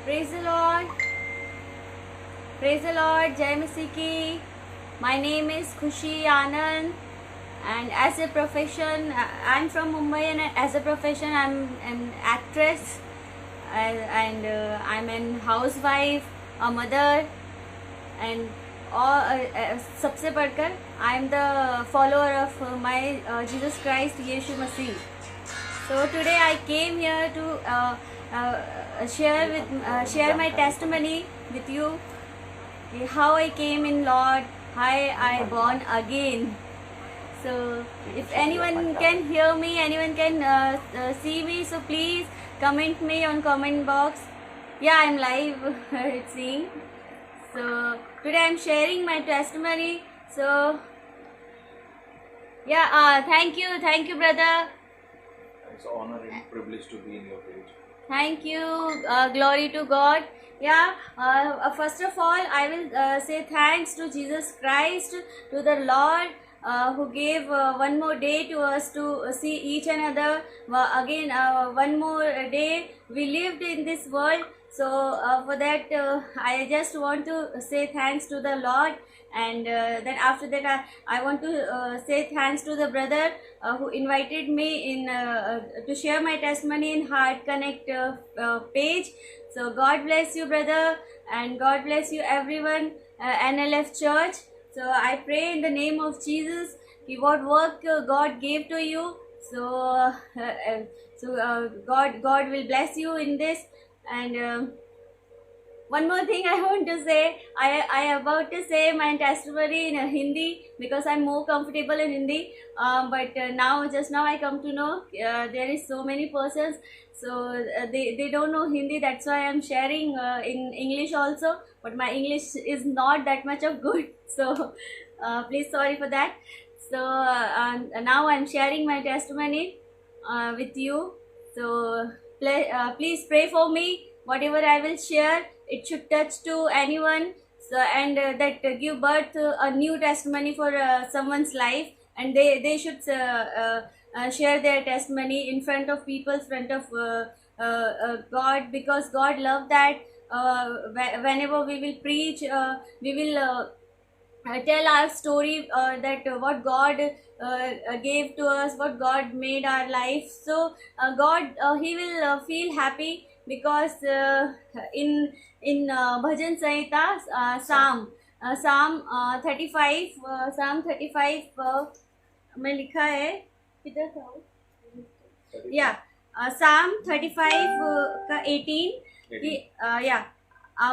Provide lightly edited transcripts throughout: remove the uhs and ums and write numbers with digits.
Praise the Lord. Praise the Lord. Jai Masi ki. My name is Khushi Anand, and as a profession, I'm from Mumbai, and as a profession, I'm an actress, and I'm a housewife, a mother, and सबसे बढ़कर I am the follower of my Jesus Christ, Yeshu Masih. So today I came here to share my testimony with you, how I came in Lord, how I born again. So if anyone can hear me, anyone can see me, so please comment me on comment box. Yeah, I'm live. It's seeing. So today I'm sharing my testimony. So yeah, thank you, brother. It's an honor and privilege to be in your page. Thank you. Glory to God. Yeah, first of all, I will say thanks to Jesus Christ, to the Lord, who gave one more day to us to see each another. Again, one more day we lived in this world. So for that, I just want to say thanks to the Lord. And then after that, I want to say thanks to the brother who invited me in to share my testimony in Heart Connect page. So God bless you, brother, and God bless you, everyone, NLF Church. So I pray in the name of Jesus, what work God gave to you. So God will bless you in this. And one more thing I want to say, I about to say my testimony in Hindi because I'm more comfortable in Hindi. But just now I come to know there is so many persons, so they don't know Hindi. That's why I'm sharing in English also. But my English is not that much of good, so please sorry for that. So now I'm sharing my testimony with you. So please pray for me. Whatever I will share, it should touch to anyone, so and that give birth a new testimony for someone's life, and they should share their testimony in front of people, front of God, because God love that. Whenever we will preach, we will tell our story, that what God gave to us, what God made our life. So God, he will feel happy, because in Bhajan Sanhita, Psalm 35, Psalm 35 में लिखा है, किधर था वो? Yeah, Psalm 35 का 18 कि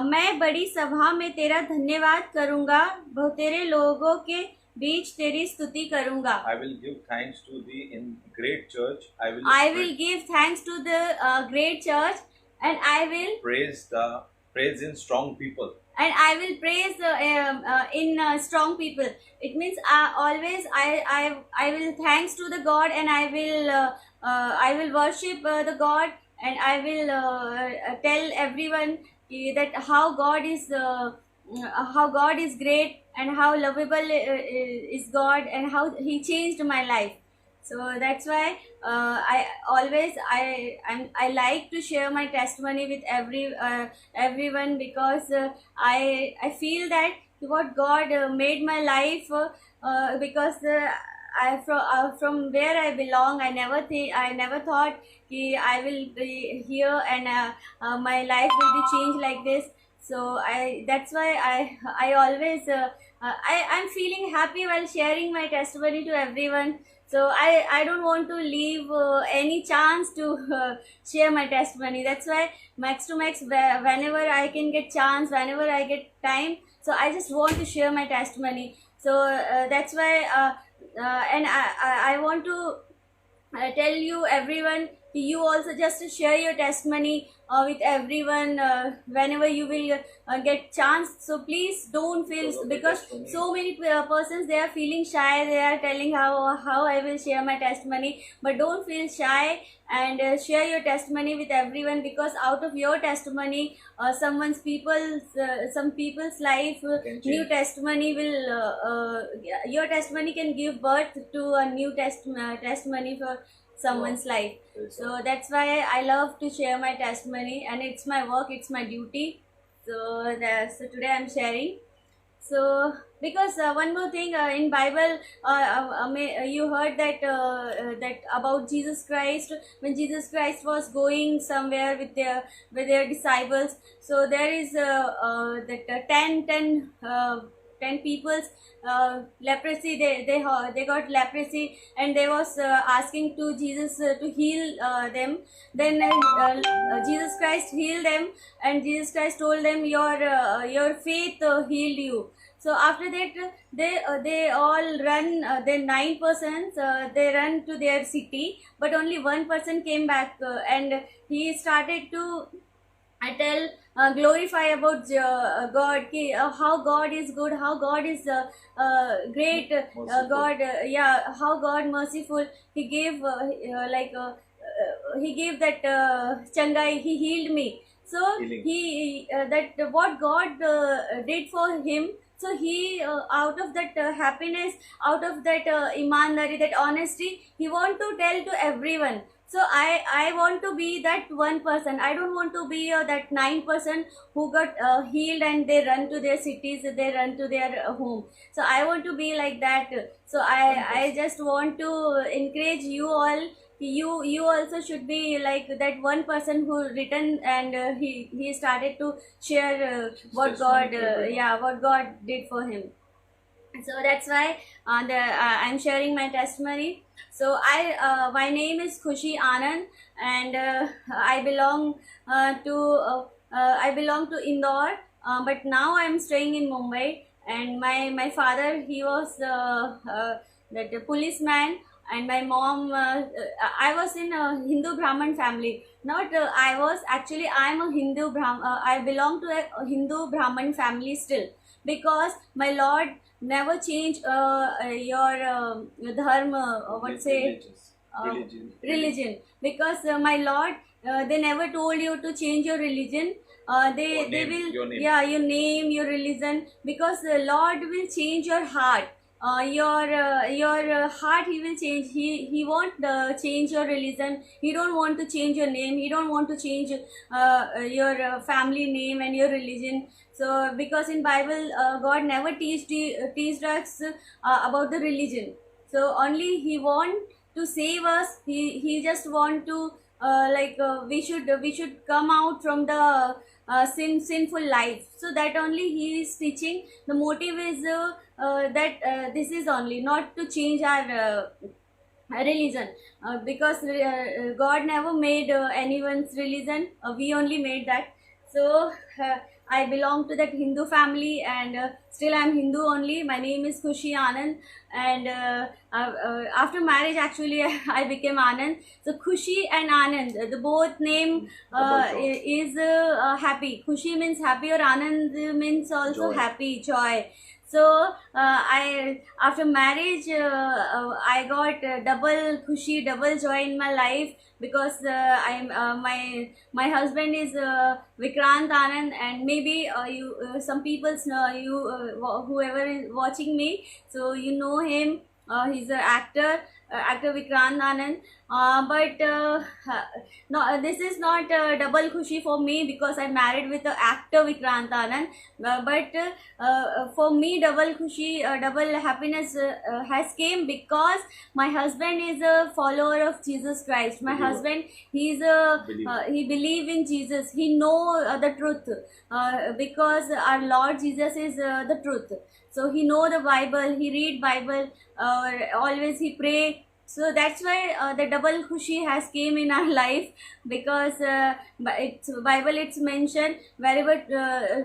मैं बड़ी सभा में तेरा धन्यवाद करूंगा, बहुतेरे लोगों के बीच तेरी स्तुति करूंगा. I will give thanks to thee in great church. I will give thanks to the great church, and I will praise in strong people. And I will praise in strong people. It means always I will thanks to the God, and I will worship the God, and I will tell everyone that how God is great, and how lovable is God, and how He changed my life. So that's why I like to share my testimony with everyone, because I feel that what God made my life, because from where I belong, I never thought I will be here, and my life will be changed like this. So that's why I always I'm feeling happy while sharing my testimony to everyone. So I don't want to leave any chance to share my testimony. That's why max to max, whenever I can get chance, whenever I get time, so I just want to share my testimony. So that's why and I want to tell you, everyone, you also just share your testimony with everyone whenever you will get chance. So please don't feel, because so many persons, they are feeling shy, they are telling how I will share my testimony. But don't feel shy, and share your testimony with everyone, because out of your testimony, some people's life, new testimony will your testimony can give birth to a new testimony for someone's life. Very So that's why I love to share my testimony, and it's my work, it's my duty. So today I'm sharing. So because one more thing in Bible, you heard that that about Jesus Christ, when Jesus Christ was going somewhere with their disciples. So there is that 10 people's leprosy. They got leprosy, and they was asking to Jesus to heal them. Then Jesus Christ healed them, and Jesus Christ told them, your faith healed you. So after that, they all run. The 9 persons they run to their city, but only one person came back, and he started to tell, glorify about God, how God is good, how God is great, God, how God merciful. He gave he gave that changai. He healed me. So Healing. he that what God did for him. So he out of that happiness, out of that imandari, that honesty, he want to tell to everyone. So I want to be that one person. I don't want to be that 9 person who got healed and they run to their cities, they run to their home. So I want to be like that. So I just want to encourage you all. You also should be like that one person who written, and he started to share what God what God did for him. So that's why I'm sharing my testimony. So my name is Khushi Anand, and I belong to Indore, but now I'm staying in Mumbai. And my father, he was that policeman, and my mom, I was in a Hindu Brahman family. Not I'm a Hindu Brahman. I belong to a Hindu Brahman family still, because my Lord never change your dharma, or what say, religion. Because my Lord, they never told you to change your religion. They will, your name. yeah, your name, your religion, because the Lord will change your heart. Your heart he will change. He won't change your religion. He don't want to change your name. He don't want to change your family name and your religion. So because in Bible, God never teached us about the religion. So only he want to save us. He just want to we should come out from the sinful life. So that only he is teaching. The motive is that this is only not to change our religion, because God never made anyone's religion. We only made that. So I belong to that Hindu family, and still I'm Hindu only. My name is Khushi Anand, and after marriage actually I became Anand. So Khushi and Anand, the both name is happy. Khushi means happy, or Anand means also joy. Happy, joy. So I after marriage I got double khushi, double joy in my life, because I'm my husband is Vikrant Anand, and maybe you some people whoever is watching me, so you know him. He's an actor Vikrant Anand. But no, this is not double khushi for me, because I married with the actor Vikrant Anand. But for me, double khushi, double happiness has came because my husband is a follower of Jesus Christ. My husband, he's a he believe in Jesus. He know the truth, because our Lord Jesus is the truth. So he know the Bible. He read Bible. Always he pray. So that's why the double khushi has came in our life, because it's Bible, it's mentioned wherever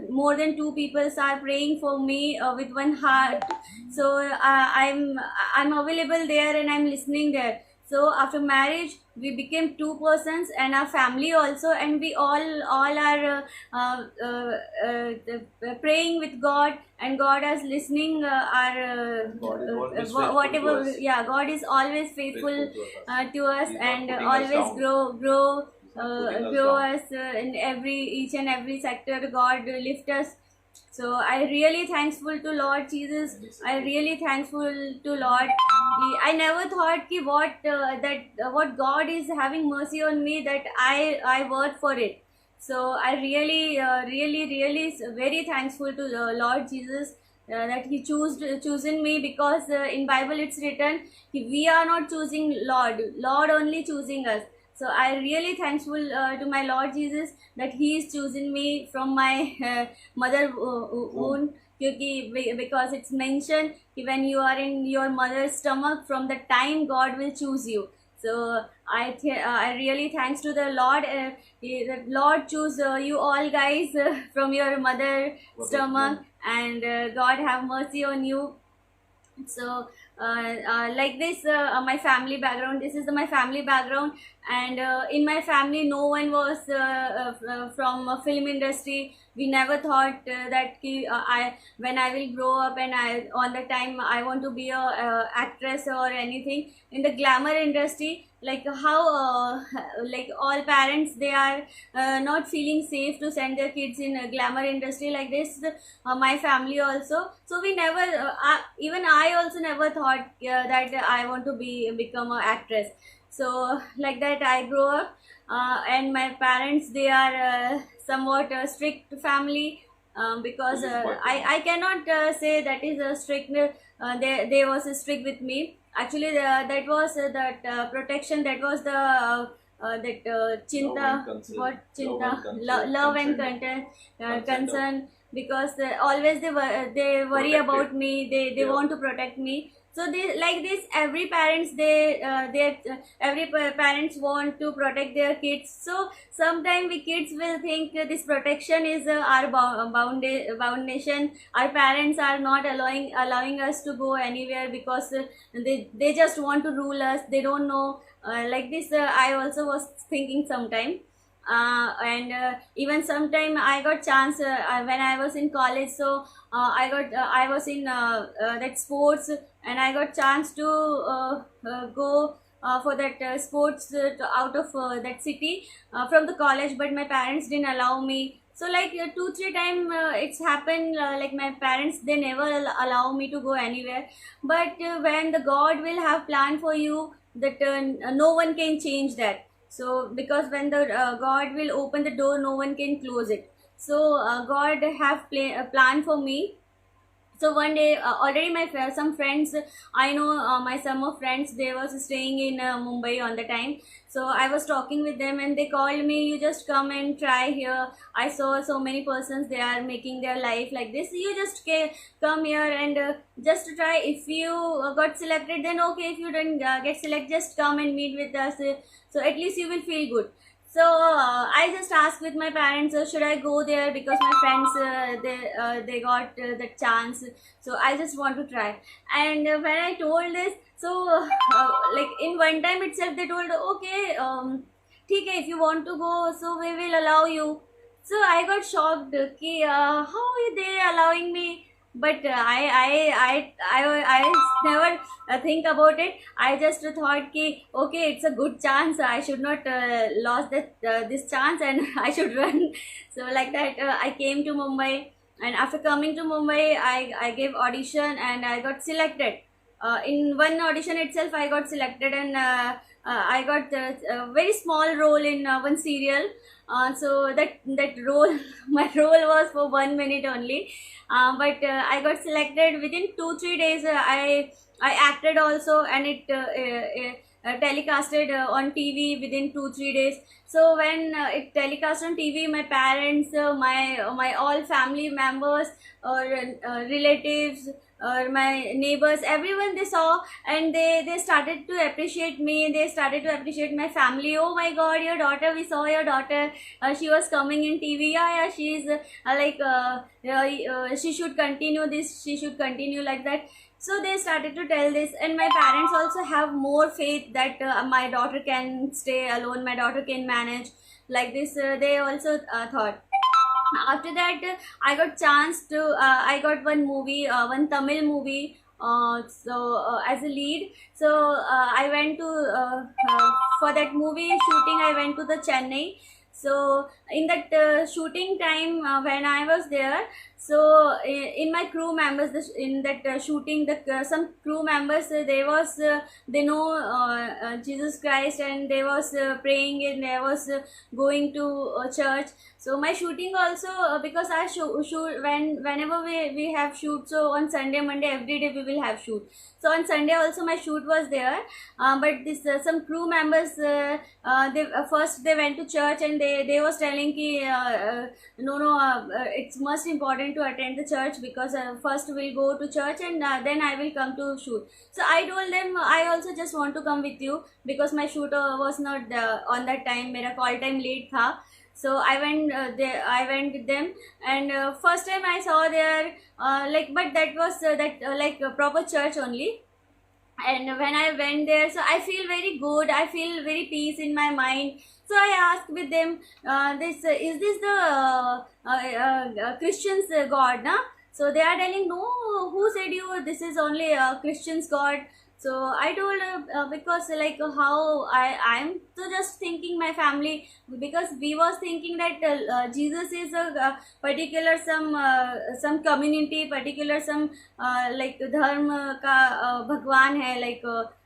more than two people are praying for me with one heart. So I'm available there, and I'm listening there. So after marriage we became 2 persons, and our family also, and we all are praying with God, and God is listening our whatever. Yeah, God is always faithful to us, and always grow us in each and every sector. God lift us. So I really thankful to Lord Jesus. I really thankful to Lord. I never thought ki what God is having mercy on me, that I work for it. So I really really very thankful to Lord Jesus, that He chosen me, because in Bible it's written we are not choosing Lord only choosing us. So I really thankful to my Lord Jesus that He is choosing me from my mother womb. Because it's mentioned when you are in your mother's stomach, from the time God will choose you. So I really thanks to the Lord, the Lord choose you all guys from your mother stomach, and God have mercy on you. So like this, my family background, this is my family background. And in my family no one was from film industry. We never thought that I when I will grow up, and I on the time I want to be a actress or anything in the glamour industry. Like how like all parents, they are not feeling safe to send their kids in a glamour industry like this. My family also. So we never even I also never thought that I want to become an actress. So like that I grow up, and my parents, they are somewhat strict family, because I cannot say that is a strict, they was strict with me. Actually that was that protection, that was the that chinta, what chinta, love and concern. Because always they worry about me, they want to protect me. So they like this, every parents, every parents want to protect their kids. So sometimes we kids will think this protection is our foundation. Our parents are not allowing us to go anywhere, because they just want to rule us. They don't know, like this I also was thinking sometime. And even sometime I got chance when I was in college. So I was in that sports, and I got chance to go for that sports out of that city from the college, but my parents didn't allow me. So like 2-3 times it's happened, like my parents, they never allow me to go anywhere. But when the God will have plan for you, that no one can change that. So because when the God will open the door, no one can close it. So God have a plan for me. So one day, already my some friends, I know my some of friends, they was staying in Mumbai on the time. So I was talking with them, and they called me, you just come and try here. I saw so many persons, they are making their life like this. You just come here and just try. If you got selected, then okay. If you didn't get selected, just come and meet with us. So at least you will feel good. So I just asked with my parents, should I go there, because my friends they got the chance. So I just want to try. And when I told this, so like in one time itself, they told, okay, ठीक है, if you want to go, so we will allow you. So I got shocked कि how are they allowing me. But I never think about it. I just thought ki okay, it's a good chance, I should not lose this chance, and I should run. So like that I came to Mumbai, and after coming to Mumbai, I gave audition, and I got selected. In one audition itself I got selected, and I got a very small role in one serial. So that role my role was for 1 minute only. But I got selected within 2-3 days. I acted also, and it telecasted on TV within 2-3 days. So when it telecast on TV, my parents, my all family members, or relatives, or my neighbors, everyone, they saw, and they started to appreciate me. They started to appreciate my family. Oh my God, your daughter, we saw your daughter, she was coming in TV. Yeah, she's she should continue this, she should continue like that. So they started to tell this, and my parents also have more faith that my daughter can stay alone, my daughter can manage like this. They also thought. After that I got chance to I got one movie, one Tamil movie, as a lead. So I went to for that movie shooting, I went to the Chennai. So in that shooting time, when I was there, So in my crew members, in that shooting, some crew members, they know Jesus Christ, and they was praying, and they was going to church. So my shooting also, because I shoot whenever we have shoot. So on Sunday, Monday, every day we will have shoot. So on Sunday also my shoot was there, but this some crew members, they first they went to church, and they was telling ki no, it's most important to attend the church, because first we'll go to church, and then I will come to shoot. So I told them I also just want to come with you, because my shoot was not on that time, mera call time late tha. So I went there, I went with them, and first time I saw there, like, but that was like a proper church only. And when I went there, so I feel very good, I feel very peace in my mind. So I asked with them, this is this the Christians God, na? So they are telling, no, who said you this is only Christians God? So I told, because like how I'm so just thinking my family, because we was thinking that Jesus is a particular some community, particular some like dharma ka bhagwan hai, like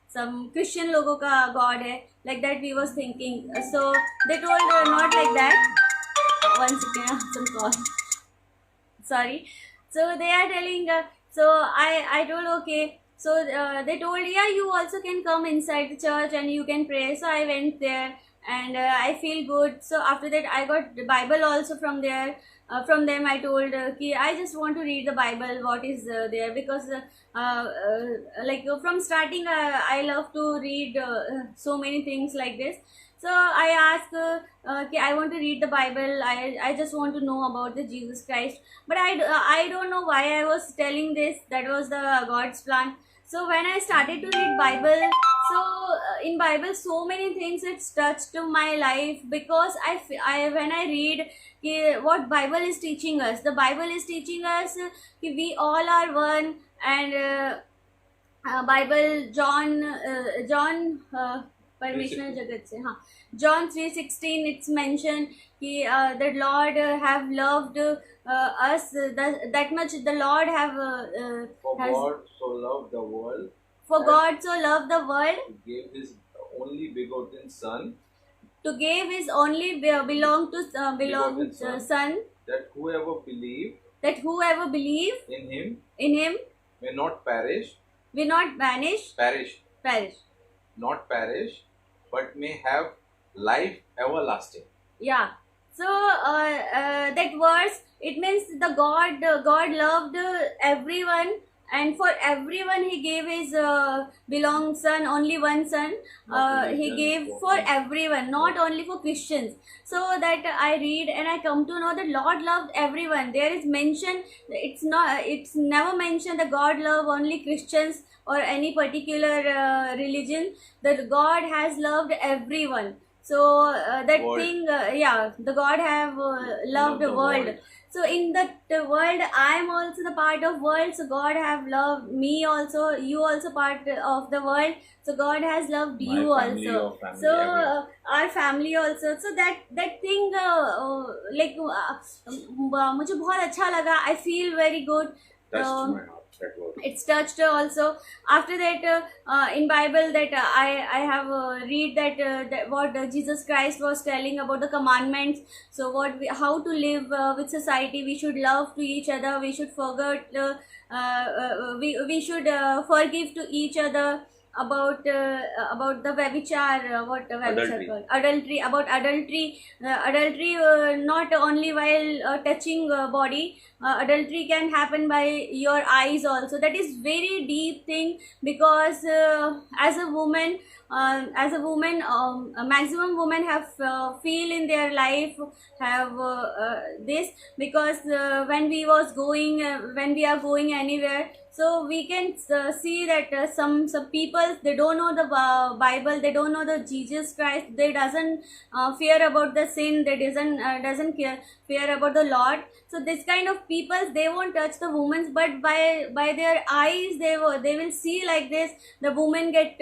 some Christian logo ka God hai, like that we was thinking. So they told, not like that. One second, some call. Sorry. So they are telling, so I told, okay. So they told, yeah, you also can come inside the church and you can pray. So I went there, and I feel good. So after that I got the Bible also from there. From them I told, ki I just want to read the Bible, what is there, because like from starting I love to read so many things like this. So I asked, okay, I want to read the Bible. I just want to know about the Jesus Christ. But I don't know why I was telling this. That was the God's plan. So when I started to read Bible, so in Bible so many things it's touched to my life, because when I read what Bible is teaching us, the Bible is teaching us we all are one, and Bible John परमेश्वर जगत से, हाँ, John 3:16 it's mentioned कि the Lord have loved us that much. The Lord have God so loved the world. For God so loved the world, He gave His only begotten Son. To give His only begotten Son, that whoever believe in Him may not perish, not perish, not perish, but may have life everlasting. Yeah. So that verse, it means the God loved everyone, and for everyone He gave His belong Son, only one Son. He gave for everyone, not only for Christians. So that I read and I come to know that Lord loved everyone. There is mention, it's never mentioned that God love only Christians or any particular religion. That God has loved everyone. So that world. thing, yeah, the God have loved the world. So in that world, I am also the part of world. So God have loved me also. You also part of the world. So God has loved My you family, also. your family, So everyone. our family also. So that thing like मुझे बहुत अच्छा लगा. I feel very good. Touched my heart. That was. It's touched also. After that, in Bible, that I have read that what Jesus Christ was telling about the commandments. So how to live with society. We should love to each other. We should forget. We should forgive to each other. About the Vavichar, what Vavichar called? Adultery. About adultery. Adultery not only while touching body. Adultery can happen by your eyes also. That is very deep thing, because as a woman, maximum women have feel in their life have this, because when we are going anywhere, so we can see that some people, they don't know the Bible, they don't know the Jesus Christ, they doesn't fear about the sin, they doesn't fear about the Lord. So this kind of people, they won't touch the women, but by their eyes they will see like this, the women get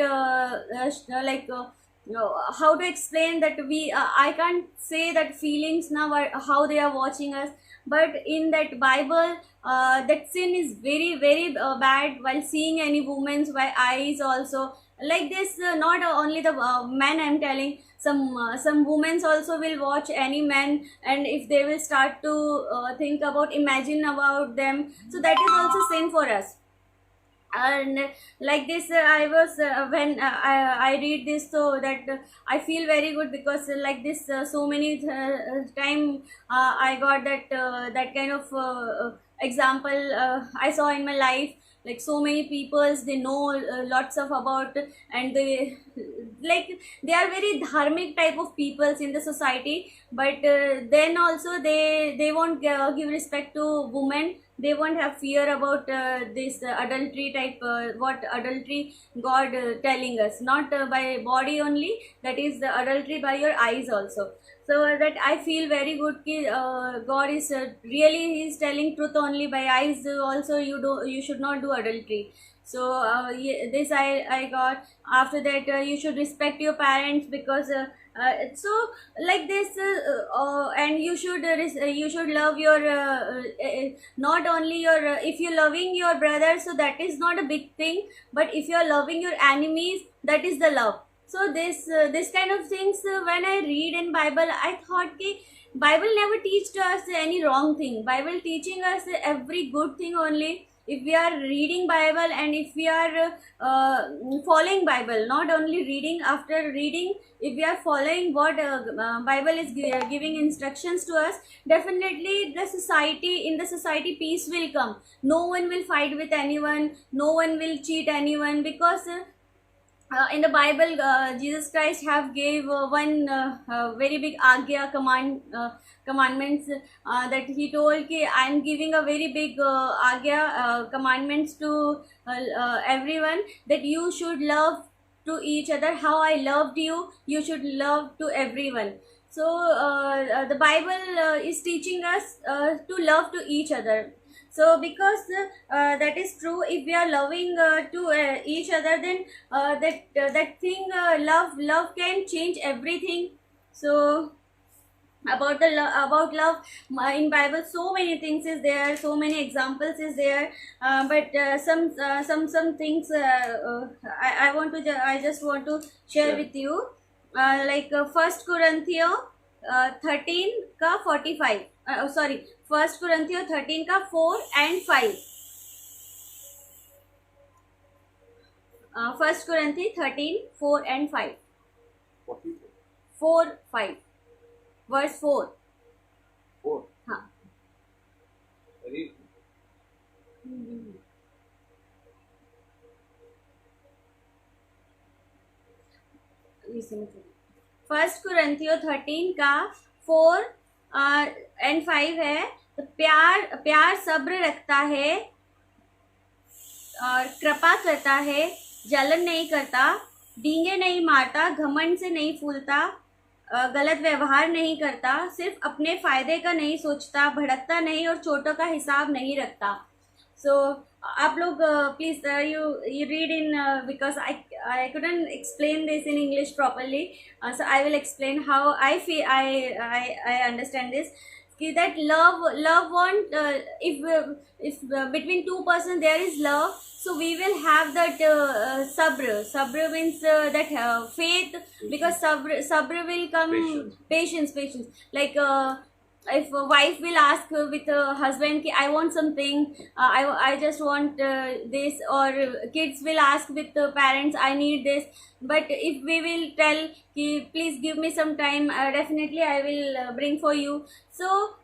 no, how to explain that we I can't say that feelings now are how they are watching us, but in that Bible, that sin is very very bad while seeing any woman's by eyes also, like this. Not only the men, I'm telling, some women also will watch any man, and if they will start to think about, imagine about them, so that is also sin for us. And like this, I was when I read this, so that I feel very good, because like this, so many time I got that kind of example I saw in my life. Like so many peoples, they know lots of about, and they, like, they are very dharmic type of peoples in the society, but then also they won't give respect to women. They won't have fear about this adultery type, what adultery God telling us, not by body only, that is the adultery by your eyes also. So that I feel very good ki, God is really, he is telling truth only. By eyes also you should not do adultery. So this I got. After that, you should respect your parents, because so like this, and you should you should love your not only your if you're loving your brother, so that is not a big thing, but if you're loving your enemies, that is the love. So this kind of things, when I read in Bible, I thought ki Bible never teaches us any wrong thing. Bible teaching us every good thing only. If we are reading Bible, and if we are following Bible, not only reading, after reading, if we are following what Bible is giving instructions to us, definitely the society, in the society, peace will come. No one will fight with anyone, no one will cheat anyone, because in the Bible, Jesus Christ have gave one very big agya commandments, that he told ki I am giving a very big agya commandments to everyone, that you should love to each other. How I loved you, you should love to everyone. So the Bible is teaching us to love to each other. So because that is true, if we are loving to each other, then that thing, love can change everything. So about about love, in Bible, so many things is there, so many examples is there, but some things I want to I just want to share Sure. with you, like First Corinthians 13 का 45, sorry, First Corinthians 13 का 4 and 5. First Corinthians 13 4 and 5. 44. 4 5, verse 4. 4. हाँ. Very. First कुरिन्थियों 13 का 4 and 5 है. तो प्यार सब्र रखता है और कृपा करता है, जलन नहीं करता, डींगे नहीं मारता, घमंड से नहीं फूलता, गलत व्यवहार नहीं करता, सिर्फ अपने फायदे का नहीं सोचता, भड़कता नहीं और चोटों का हिसाब नहीं रखता. So आप लोग please you read in, because I couldn't explain this in English properly, so I will explain how I feel. I understand this, कि that love want, if between two persons there is love, so we will have that sabr means that faith, because sabr will come, patience, like if a wife will ask with a husband ki I want something, I just want this, or kids will ask with the parents I need this, but if we will tell ki please give me some time, definitely I will bring for you. So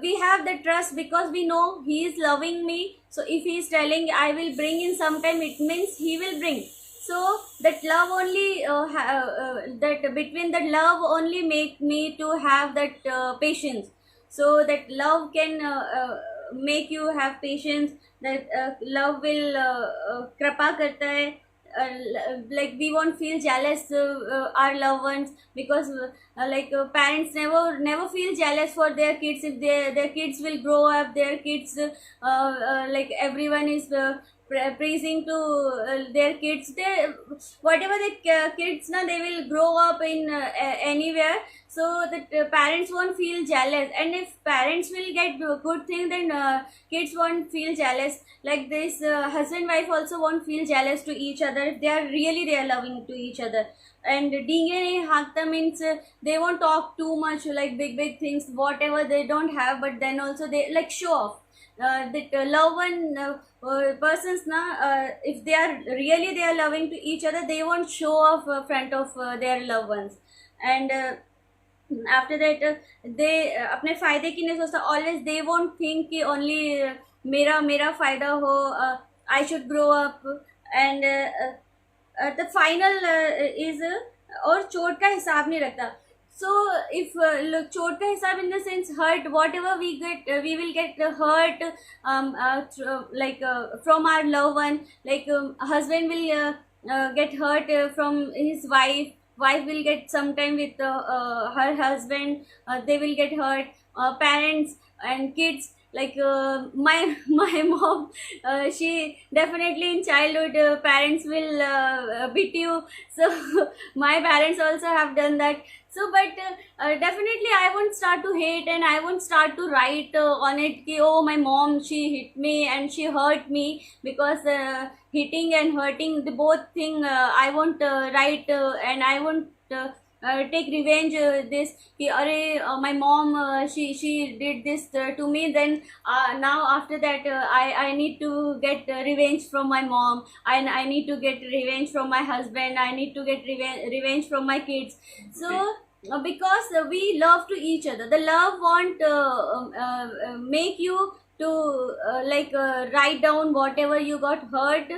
we have the trust, because we know he is loving me, so if he is telling I will bring in some time, it means he will bring. So that love only that between that love only make me to have that patience. So that love can make you have patience, that love will कृपा करता है, like we won't feel jealous our loved ones, because parents never feel jealous for their kids. If their kids will grow up, their kids like everyone is praising to their kids, they whatever the kids now, they will grow up in anywhere, so that parents won't feel jealous. And if parents will get good thing, then kids won't feel jealous. Like this, husband wife also won't feel jealous to each other if they are loving to each other. And dingene hakta means they won't talk too much, like big things whatever they don't have, but then also they like show off. That love one persons now, if they are loving to each other, they won't show off front of their loved ones. And after that they अपने फायदे की नहीं सोचता. Always they won't think कि only मेरा मेरा फायदा हो. I should grow up. And the final is, और चोट का हिसाब नहीं रखता. So if चोट का हिसाब in the sense hurt, whatever we get, we will get hurt from our loved one. Like husband will get hurt from his wife. Wife will get sometime with her husband. They will get hurt. Parents and kids. Like my mom, she definitely in childhood parents will beat you. So my parents also have done that. So but definitely I won't start to hate, and I won't start to write on it ki, oh my mom, she hit me and she hurt me. Because hitting and hurting, the both thing, I won't write, and I won't take revenge this ki, my mom, she did this to me. Then now after that I need to get revenge from my mom, and I need to get revenge from my husband. I need to get revenge from my kids. So because we love to each other, the love won't make you to write down whatever you got hurt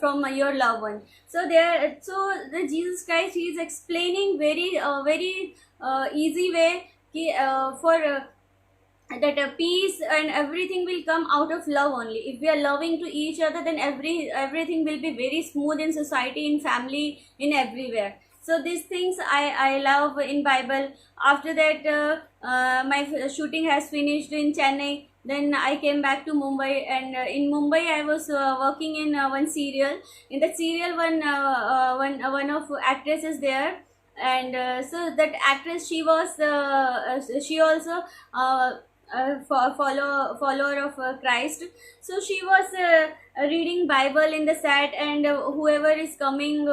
from your loved one. So the Jesus Christ, he is explaining very easy way ki, for that peace and everything will come out of love only. If we are loving to each other, then everything will be very smooth in society, in family, in everywhere. So these things I love in Bible. After that my shooting has finished in Chennai. Then I came back to Mumbai, and in Mumbai I was working in one serial. In that serial, one of actress is there, and so that actress, she was she also follower of Christ. So she was reading Bible in the set, and whoever is coming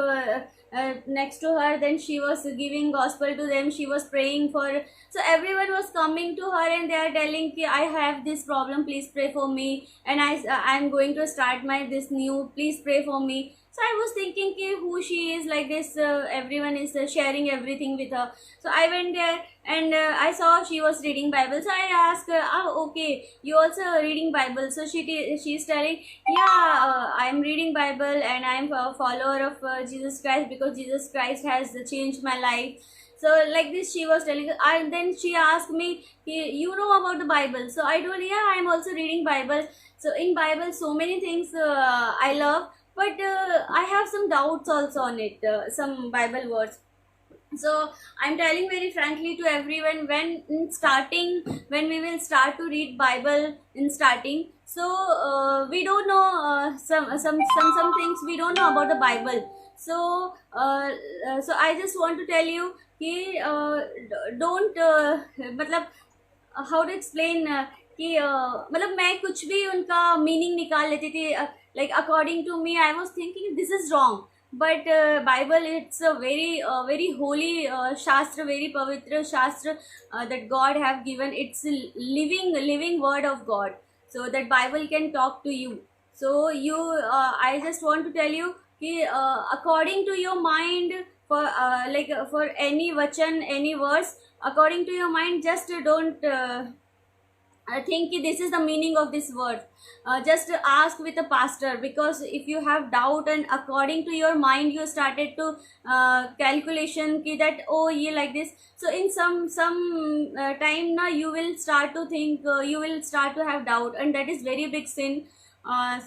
next to her, then she was giving gospel to them. She was praying for. So everyone was coming to her, and they are telling ki, I have this problem, please pray for me, and I'm going to start this new, please pray for me. So I was thinking ki, who she is, like this everyone is sharing everything with her. So I went there, and I saw she was reading Bible. So I asked her, okay, you also reading Bible? So she's telling, yeah, I'm reading Bible, and I'm a follower of Jesus Christ, because Jesus Christ has changed my life. So like this she was telling, and then she asked me, you know about the Bible? So I told, yeah, I'm also reading Bible. So in Bible, so many things I love, but I have some doubts also on it, some Bible words. So I'm telling very frankly to everyone, when we will start to read Bible in starting, so we don't know some things we don't know about the Bible. So so I just want to tell you कि don't मतलब how to explain कि मतलब मैं कुछ भी उनका meaning निकाल लेती थी. Like according to me, I was thinking this is wrong, but Bible, it's a very holy shastra, very pavitra shastra that God have given. It's a living word of God, so that Bible can talk to you. So you I just want to tell you कि according to your mind, for any vachan, any verse, according to your mind, just don't think this is the meaning of this word. Just ask with a pastor, because if you have doubt and according to your mind you started to calculation ki that, oh ye like this, so in some time now you will start to think, you will start to have doubt, and that is very big sin.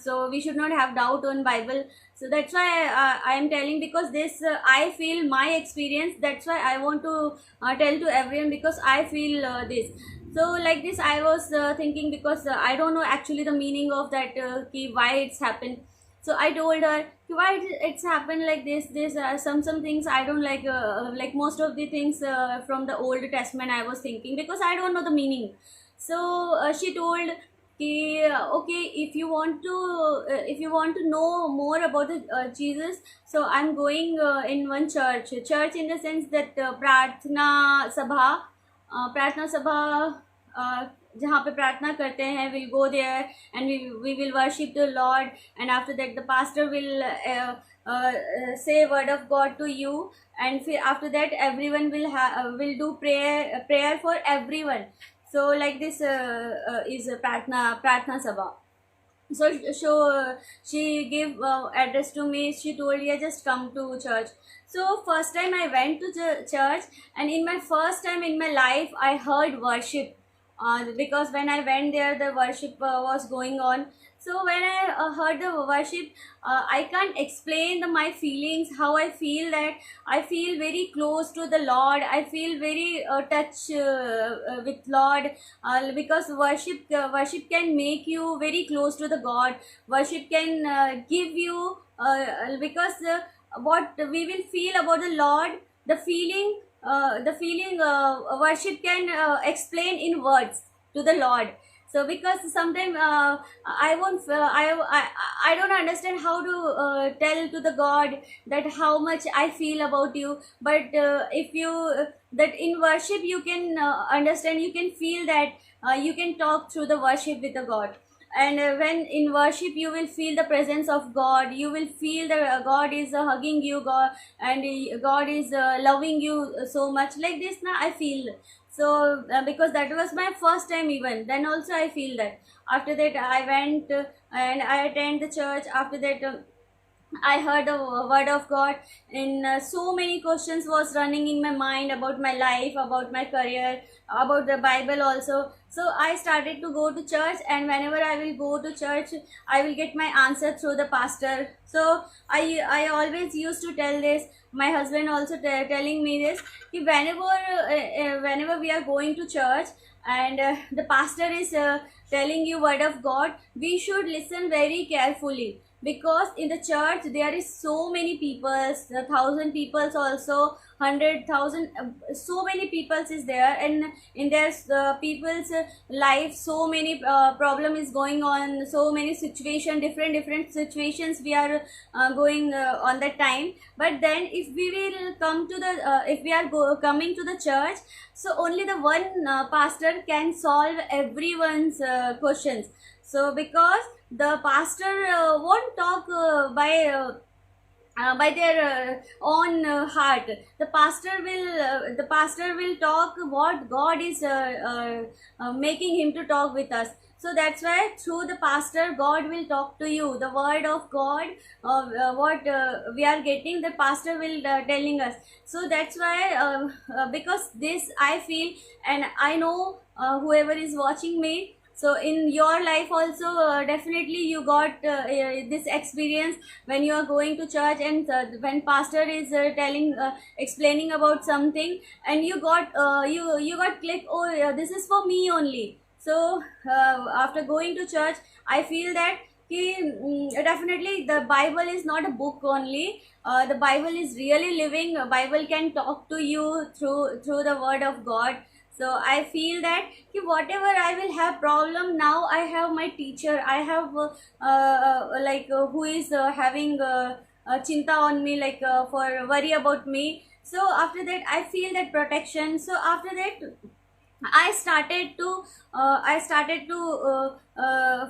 So we should not have doubt on Bible. So that's why I am telling, because this I feel my experience. That's why I want to tell to everyone, because I feel this. So like this I was thinking, because I don't know actually the meaning of that, why it's happened. So I told her, why it's happened like this. This some things I don't like most of the things from the Old Testament I was thinking, because I don't know the meaning. So she told कि okay, if you want to know more about the Jesus, so I'm going in one church in the sense that प्रार्थना सभा जहाँ पे प्रार्थना करते हैं, we'll go there and we will worship the Lord, and after that the pastor will say word of God to you, and after that everyone will do prayer for everyone. So like this is प्रार्थना सभा. So she gave address to me. She told, yeah, just come to church. So first time I went to church, and in my first time in my life I heard worship, because when I went there the worship was going on. So when I heard the worship, I can't explain my feelings, how I feel. That I feel very close to the Lord. I feel very touch with Lord, because worship can make you very close to the God. Worship can give you, because what we will feel about the Lord, the feeling worship can explain in words to the Lord. So because sometimes I won't I don't understand how to tell to the God that how much I feel about you. But if you that in worship you can understand, you can feel that, you can talk through the worship with the God. And when in worship you will feel the presence of God, you will feel that God is hugging you, God, and God is loving you so much. Like this now I feel. So because that was my first time, even then also I feel that. After that I went and I attend the church. After that I heard the word of God, and so many questions was running in my mind about my life, about my career, about the Bible also. So I started to go to church, and whenever I will go to church, I will get my answer through the pastor. So I always used to tell this. My husband also telling me this. Whenever we are going to church, and the pastor is telling you word of God, we should listen very carefully, because in the church there is so many people, 1,000 people also, 100,000, so many peoples is there, and in their people's life so many problem is going on, so many different situations we are going on that time. But then if we will come to the if we are coming to the church, so only the one pastor can solve everyone's questions. So because the pastor won't talk by their own heart. The pastor will talk what God is making him to talk with us. So that's why through the pastor God will talk to you. The word of God, what we are getting, the pastor will telling us. So that's why because this I feel, and I know whoever is watching me, so in your life also definitely you got this experience when you are going to church, and when pastor is telling explaining about something, and you got you got click, oh this is for me only. So after going to church I feel that definitely the Bible is not a book only. The Bible is really living. Bible can talk to you through the word of God. So I feel that whatever I will have problem, now I have my teacher. I have who is having chinta on me, for worry about me. So after that I feel that protection. So after that I started to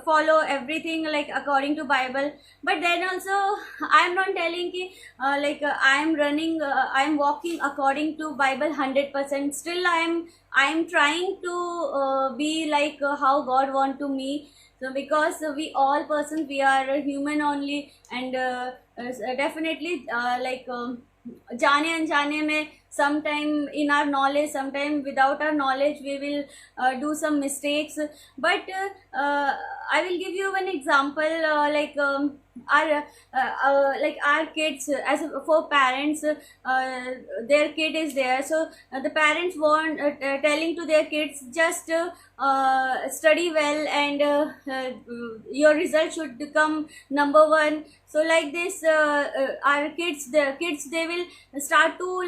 follow everything like according to Bible. But then also I am not telling ki I am running, I am walking according to Bible 100%. Still I am trying to be like how God want to me. So because we all persons, we are human only, and definitely जाने अनजाने में sometime in our knowledge, sometime without our knowledge we will do some mistakes. But I will give you one example, our like our kids, as for parents, their kid is there, so the parents want telling to their kids, just study well, and your result should become number one. So like this, our kids, the kids, they will start to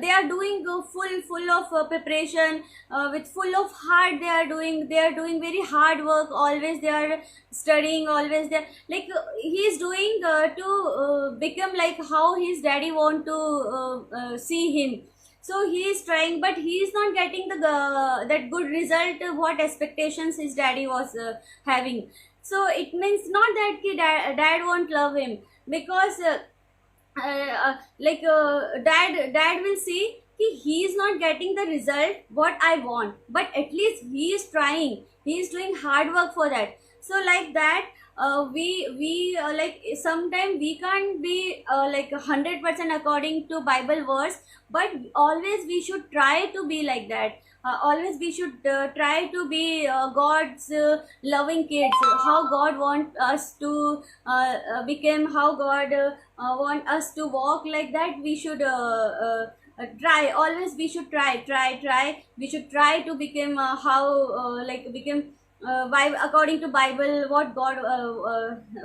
they are doing full of preparation, with full of heart, they are doing very hard work, always they are studying, always they he is doing to become like how his daddy want to see him. So he is trying, but he is not getting the that good result what expectations his daddy was having. So it means not that dad won't love him, because dad will see he is not getting the result what I want, but at least he is trying, he is doing hard work for that. So like that, we like sometimes we can't be 100% according to Bible verse, but always we should try to be like that. Always we should try to be God's loving kids, how God want us to become, how God want us to walk, like that we should try, always we should try, we should try to become how become according to Bible what God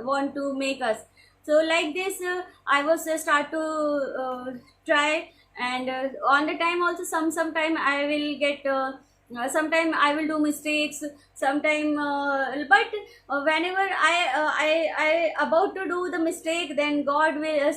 want to make us. So like this, I was start to try, and on the time also, sometime I will get sometime I will do mistakes, sometime but whenever I about to do the mistake, then God will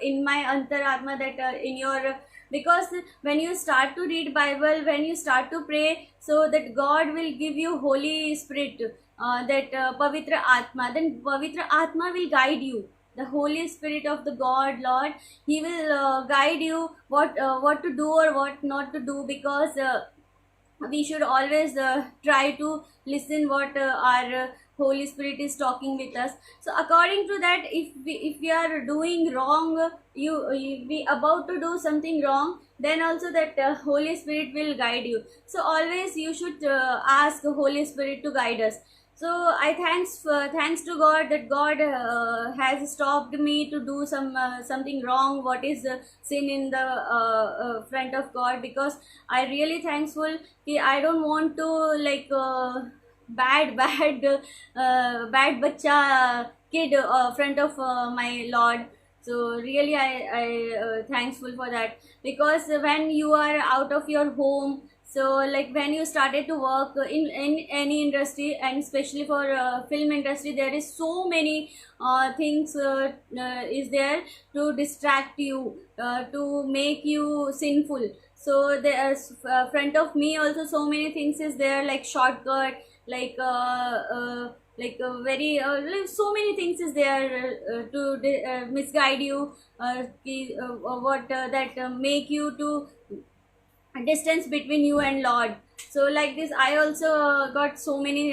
in my antaratma, that in your, because when you start to read Bible, when you start to pray, so that God will give you Holy Spirit, that Pavitra Atma, then Pavitra Atma will guide you. The Holy Spirit of the God Lord, he will guide you what to do or what not to do, because we should always try to listen what our Holy Spirit is talking with us. So according to that, if we are doing wrong, you we about to do something wrong, then also that Holy Spirit will guide you. So always you should ask the Holy Spirit to guide us. So I thanks to God, that God has stopped me to do something wrong, what is sin in the front of God, because I really thankful कि I don't want to bad bad bacha kid front of my Lord. So really I thankful for that, because when you are out of your home, so like when you started to work in any industry, and especially for film industry, there is so many things is there to distract you, to make you sinful. So there's front of me also so many things is there, like shortcut, very so many things is there to misguide you, that make you to distance between you and Lord. So like this, I also got so many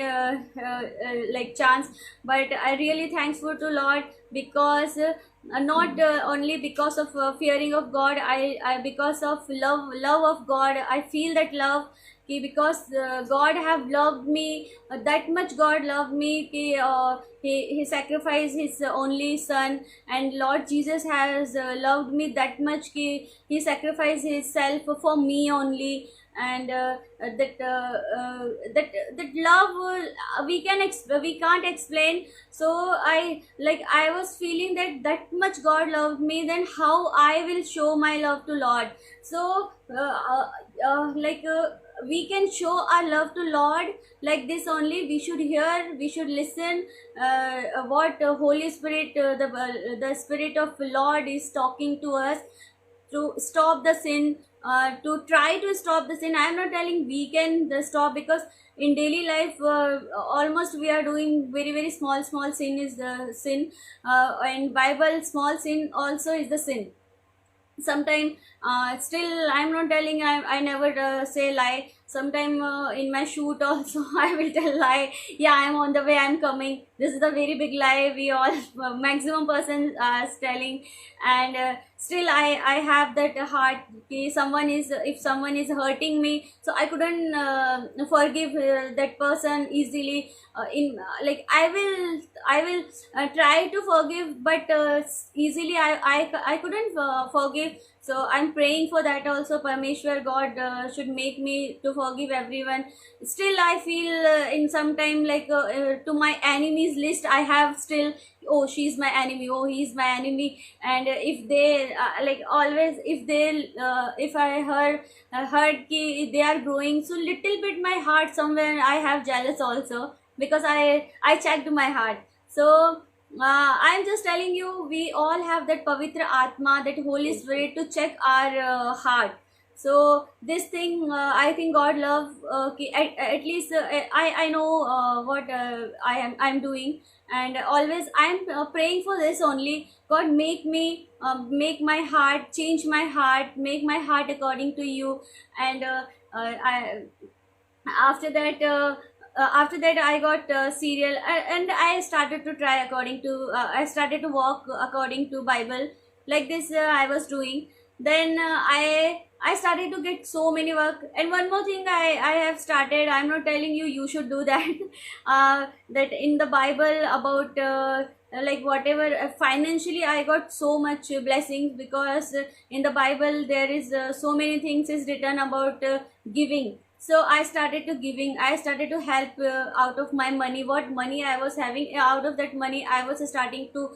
chance, but I really thankful to Lord, because not only because of fearing of God, I because of love of God, I feel that love because God have loved me that much. God loved me he sacrificed his only son, and Lord Jesus has loved me that much he sacrificed himself for me only. And that love we can't explain. So I was feeling that much God loved me, then how I will show my love to Lord. So we can show our love to Lord like this only. We should hear, we should listen what Holy Spirit, the Spirit of Lord is talking to us, to stop the sin, to try to stop the sin. I am not telling we can stop, because in daily life almost we are doing very small sin is the sin, and Bible small sin also is the sin. Sometimes still I'm not telling, I never say lie. sometime in my shoot also I will tell lie, yeah, I'm on the way, I'm coming. This is a very big lie we all maximum person are telling. And still I have that heart कि someone is, if someone is hurting me, so I couldn't forgive that person easily. In like I will try to forgive, but easily I couldn't forgive. So I'm praying for that also. Parmeshwar God should make me to forgive everyone. Still I feel in some time like to my enemies list I have still, oh she's my enemy, oh he's my enemy. And if they like always, if they if I heard ki they are growing, so little bit my heart somewhere I have jealous also, because I checked my heart. So I'm just telling you, we all have that Pavitra Atma, that Holy Spirit to check our heart. So this thing, I think God love. At least I know what I'm doing, and always I'm praying for this only. God, make me make my heart, change my heart, make my heart according to you. And I after that after that I got serial, and I started to try according to I started to walk according to Bible. Like this I was doing. Then I started to get so many work. And one more thing I have started, I'm not telling you you should do that. That in the Bible about like whatever financially I got so much blessings, because in the Bible there is so many things is written about giving. So I started to giving, I started to help out of my money, what money I was having. Out of that money I was starting to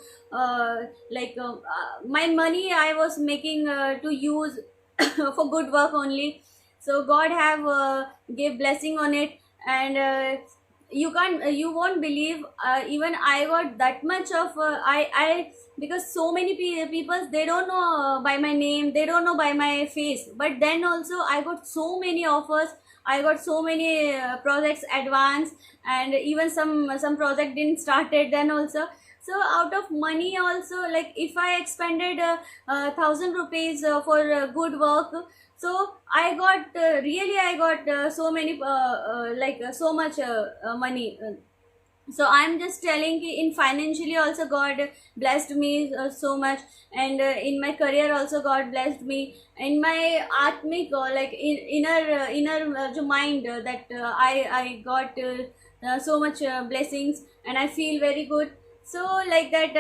my money I was making to use for good work only. So God have gave blessing on it. And you can't you won't believe, even I got that much of I because so many people, they don't know by my name, they don't know by my face, but then also I got so many offers, I got so many projects advanced. And even some project didn't started then also. So out of money also, like if I expended 1,000 rupees for good work, so I got really I got so many so much money. So I'm just telling ki in financially also God blessed me so much. And in my career also God blessed me. In my atmic like inner mind, that I got so much blessings, and I feel very good. So like that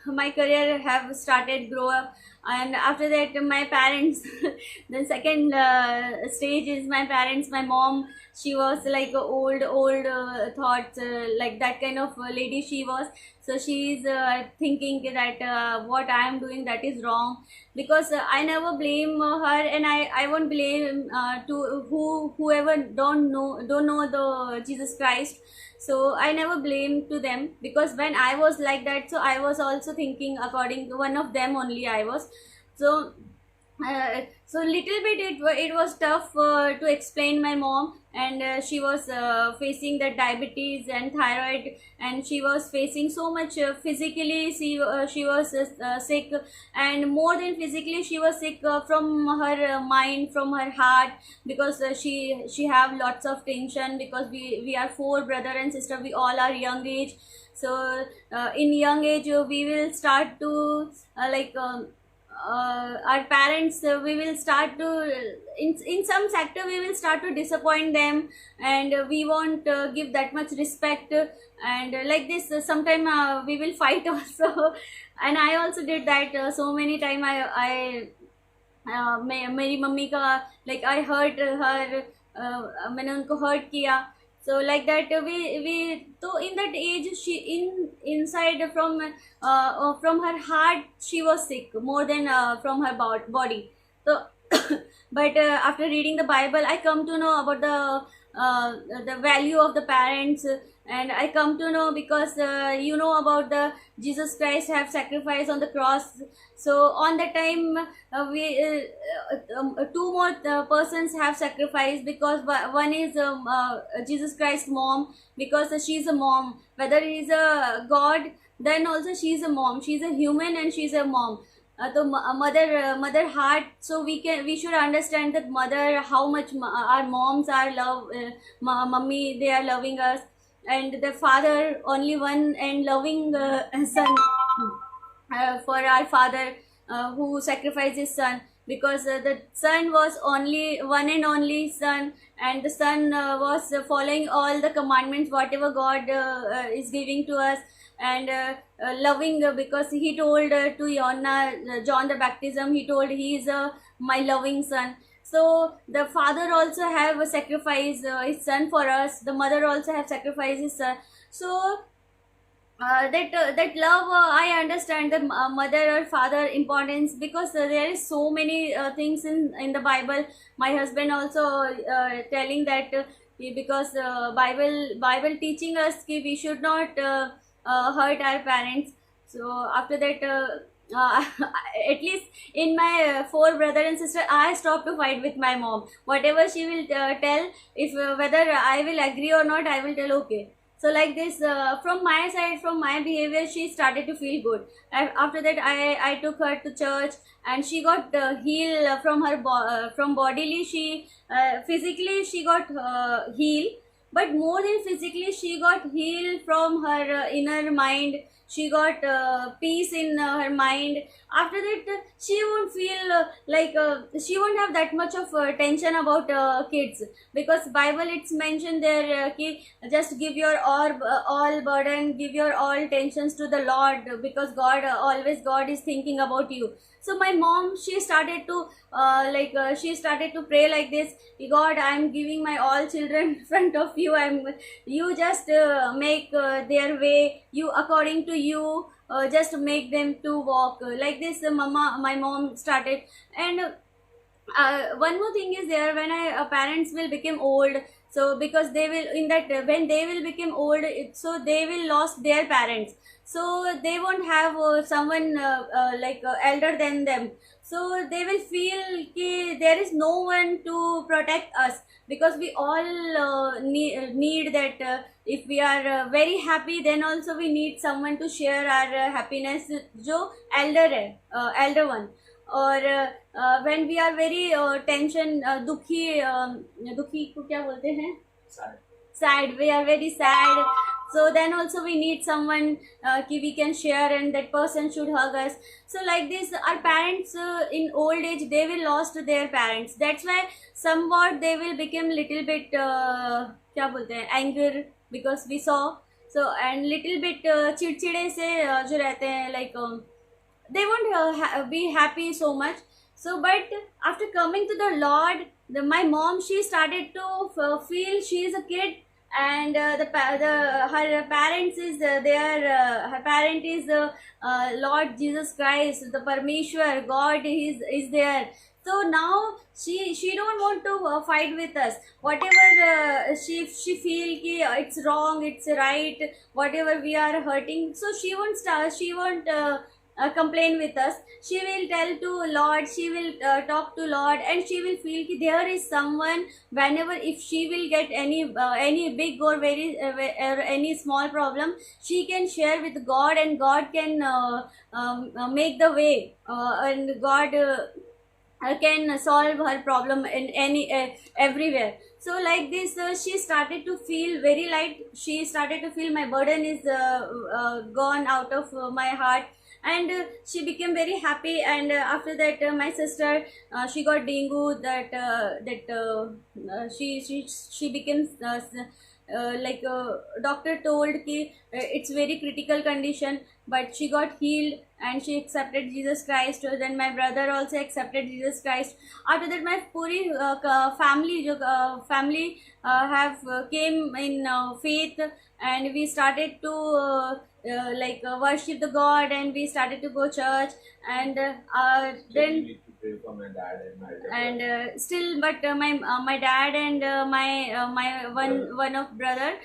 my career have started grow up. And after that my parents the second stage is my parents. My mom, she was like a old thoughts, like that kind of lady she was. So she's thinking that what I am doing, that is wrong. Because I never blame her, and I won't blame to whoever don't know the Jesus Christ. So I never blame to them, because when I was like that, so I was also thinking according to one of them only I was. So so little bit it was tough to explain my mom. And she was facing the diabetes and thyroid, and she was facing so much physically. She was sick, and more than physically she was sick from her mind, from her heart. Because she have lots of tension, because we are four brother and sister, we all are young age. So in young age we will start to our parents, we will start to in some sector we will start to disappoint them. And we won't give that much respect. And like this sometime we will fight also. And I also did that so many time. I मेरी mummy का like I hurt her, मैंने उनको hurt किया. So like that we so in that age she inside from her heart she was sick more than from her body. So but after reading the Bible I come to know about the value of the parents. And I come to know, because you know about the Jesus Christ have sacrificed on the cross. So on that time we two more persons have sacrificed, because one is Jesus Christ's mom, because she's a mom. Whether he's a God, then also she's a mom, she's a human and she's a mom. तो mother heart, so we should understand that mother, how much our moms are love, mummy, they are loving us, and the father only one and loving son, for our father, who sacrificed his son, because the son was only one and only son, and the son was following all the commandments whatever God is giving to us, and loving, because he told to John the baptism, he told he is my loving son. So the father also have sacrificed his son for us, the mother also have sacrificed his son. So that love, I understand the mother or father importance, because there is so many things in the Bible. My husband also telling that, because Bible teaching us कि we should not hurt our parents. So after that, at least in my four brother and sister, I stopped to fight with my mom. Whatever she will tell, if whether I will agree or not, I will tell okay. So like this, from my side, from my behavior, she started to feel good. And after that, I took her to church, and she got healed from her from bodily. She physically she got healed, but more than physically, she got healed from her inner mind. She got peace in her mind. After that, she won't feel she won't have that much of tension about kids, because Bible it's mentioned there, कि just give your all burden, give your all tensions to the Lord, because God always God is thinking about you. So my mom, she started to she started to pray like this: God, I'm giving my all children in front of you. You just make their way, you according to you, just make them to walk like this. My mom started. And one more thing is there, when parents will become old, so because they will in that when they will become old, so they will lost their parents, so they won't have someone elder than them, so they will feel ki there is no one to protect us, because we all need that, if we are very happy, then also we need someone to share our happiness, जो elder है, elder one. और when we are very tension दुखी को क्या बोलते हैं, sad, we are very sad, so then also we need someone ki we can share, and that person should hug us. So like this, our parents in old age, they will lost their parents, that's why somewhat they will become little bit क्या बोलते हैं, anger, because we saw, so and little bit चिड़चिड़े से जो रहते हैं, like they won't be happy so much. So but after coming to the Lord, my mom, she started to feel she is a kid, and her parents is her parent is the Lord Jesus Christ, the Parmeshwar God is there. So now she don't want to fight with us, whatever she feel ki it's wrong, it's right, whatever we are hurting, so she won't complain with us. She will tell to Lord, she will talk to Lord, and she will feel ki there is someone, whenever if she will get any big or very or any small problem, she can share with God, and God can make the way, and God can solve her problem in any everywhere. So like this, she started to feel very light, she started to feel my burden is gone out of my heart, and she became very happy. And after that, my sister, she got dengue, she became doctor told ki it's very critical condition, but she got healed and she accepted Jesus Christ. Then my brother also accepted Jesus Christ. After that, my puri family have came in faith, and we started to worship the God, and we started to go church, and then you need to pray for my dad and my elder and brother. still, but my dad and my one of brother,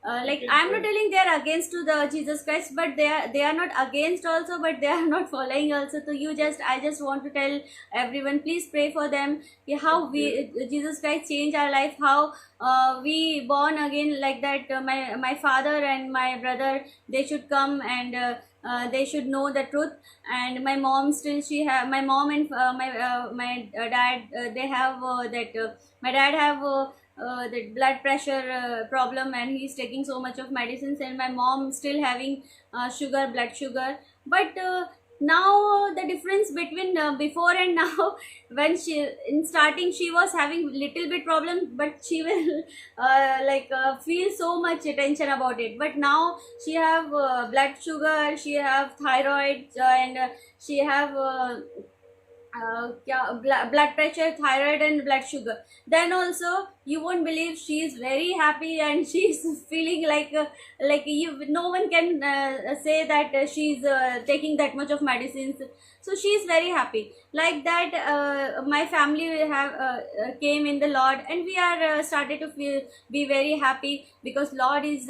Okay, I'm not sure. telling they are against to the Jesus Christ, but they are not against also, but they are not following also. So I just want to tell everyone, please pray for them, how we Jesus Christ changed our life, how we born again like that. My father and my brother, they should come and they should know the truth. And my mom still, she have, my mom and my dad, they have my dad have that blood pressure problem, and he's taking so much of medicines, and my mom still having blood sugar. But now the difference between before and now, when she in starting she was having little bit problem, but she will feel so much attention about it. But now she have blood sugar, she have thyroid, and she have blood pressure, thyroid, and blood sugar. Then also you won't believe, she is very happy, and she's feeling like you, no one can say that she's taking that much of medicines. So she is very happy. Like that, my family have came in the Lord, and we are started to be very happy, because Lord is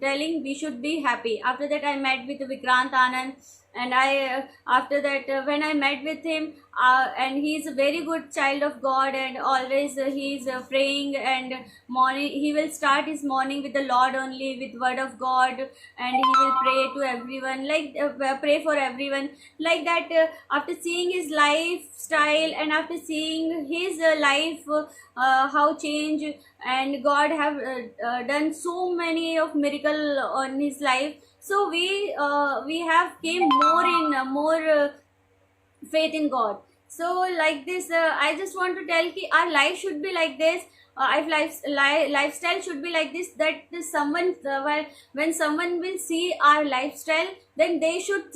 telling we should be happy. After that, I met with Vikrant Anand, and I after that, when I met with him, and he is a very good child of God, and always he is praying, and morning he will start his morning with the Lord only, with word of God, and he will pray to everyone, pray for everyone. Like that, after seeing his lifestyle, and after seeing his life, how change, and God have done so many of miracle on his life. So we have came more in more faith in God. So like this, I just want to tell ki our life should be like this. Our lifestyle should be like this, that someone when someone will see our lifestyle, then they should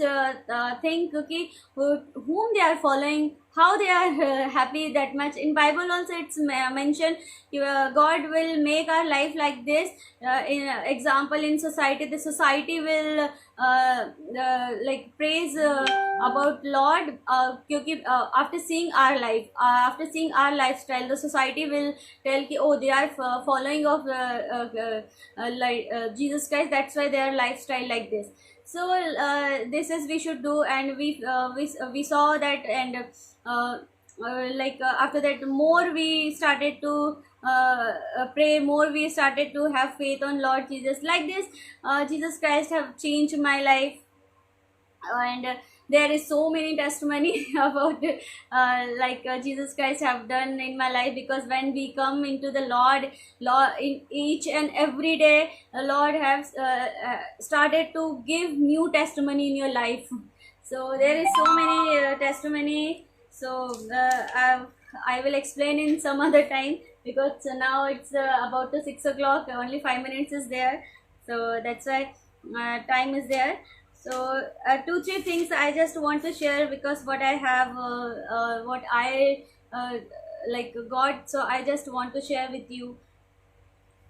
think, okay, whom they are following, how they are happy that much. In Bible also it's mentioned, God will make our life like this. In example, in society, the society will praise about Lord, क्योंकि after seeing our life, after seeing our lifestyle, the society will tell कि oh, they are following of Jesus Christ, that's why their lifestyle like this. So this is we should do, and we saw that, and after that, more we started to pray, more we started to have faith on Lord Jesus. Like this, Jesus Christ have changed my life, and there is so many testimony about Jesus Christ have done in my life. Because when we come into the Lord in each and every day, the Lord has started to give new testimony in your life. So there is so many testimony. So I will explain in some other time, because now it's about to 6 o'clock, only 5 minutes is there, so that's why time is there. So 2-3 things I just want to share, because what I have what I God, so I just want to share with you.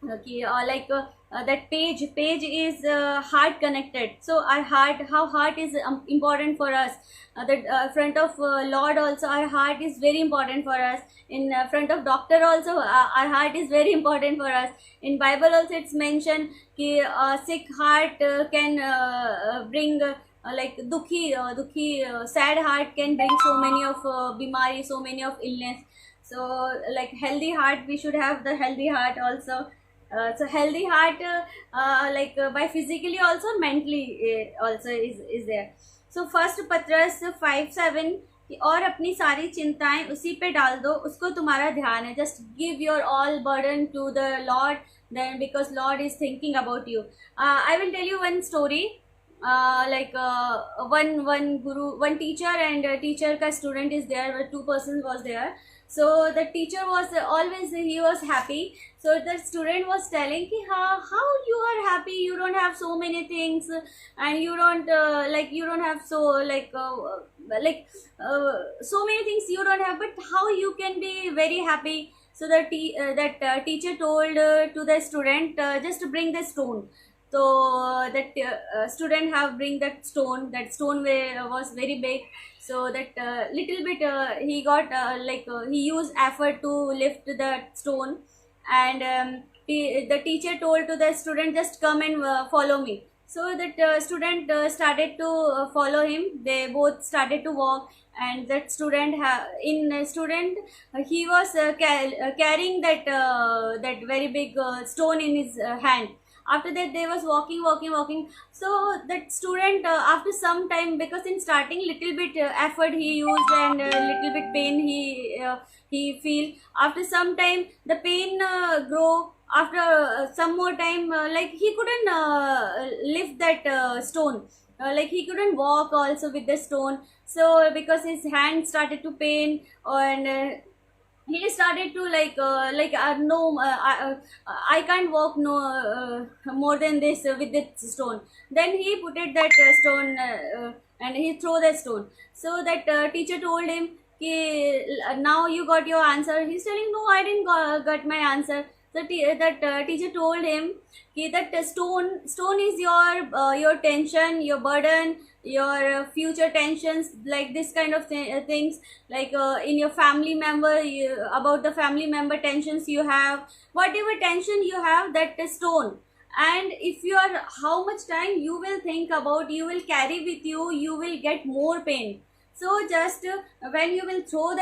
Okay, that page is heart connected. So our heart, how heart is important for us. The front of Lord also, our heart is very important for us. In front of doctor also, our heart is very important for us. In Bible also it's mentioned कि sick heart can bring dukhi sad heart can bring so many of bimari, so many of illness. So like healthy heart, we should have the healthy heart also. So healthy heart by physically also, mentally also is there. So first Patras 5:7, और अपनी सारी चिंताएं उसी पे डाल दो, उसको तुम्हारा ध्यान है. Just give your all burden to the Lord, then because Lord is thinking about you. I will tell you one story. One guru, one teacher, and teacher ka student is there, where 2 persons was there. So the teacher was always, he was happy. So the student was telling ki how you are happy, you don't have so many things, and you don't you don't have so so many things you don't have, but how you can be very happy? So that teacher told to the student, just bring the stone. So that student have bring that stone. That stone was very big. So that little bit he got he used effort to lift the stone, and the teacher told to the student, just come and follow me. So that student started to follow him. They both started to walk, and that student he was carrying that very big stone in his hand. After that they was walking. So that student, after some time, because in starting little bit effort he used, and little bit pain he feel. After some time the pain grow. After some more time, like he couldn't lift that stone, like he couldn't walk also with the stone. So because his hand started to pain, and he started to no, I can't walk no more than this with this stone. Then he put it that stone, and he throw that stone. So that teacher told him ki, now you got your answer. He's telling, no, I didn't got my answer. So that teacher told him कि that stone is your tension, your burden, your future tensions, like this kind of things, like in your family member, about the family member tensions you have, whatever tension you have, that is stone. And if you are, how much time you will think about, you will carry with you, you will get more pain. So just when you will throw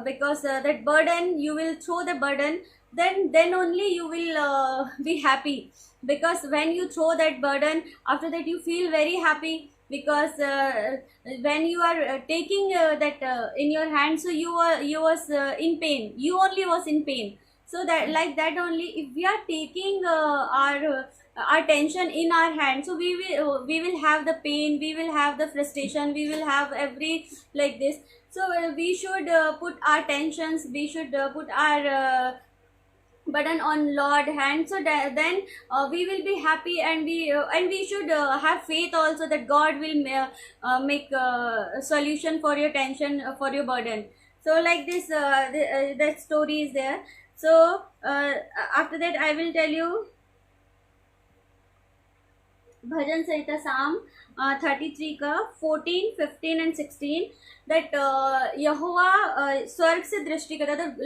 because that burden, you will throw the burden, then only you will be happy. Because when you throw that burden, after that you feel very happy. Because when you are taking that in your hand, so you was in pain, you only was in pain. So that, like that only, if we are taking our tension in our hand, so we will have the pain, we will have the frustration, we will have every like this. So we should put our tensions, we should put our burden on Lord hand. So that, then we will be happy, and we should have faith also that God will make a solution for your tension, for your burden. So like this, that story is there. So after that I will tell you Bhajan Sarita Psalm 33 का 14, 15 and 16, that यहोवा स्वर्ग से दृष्टि करता है. The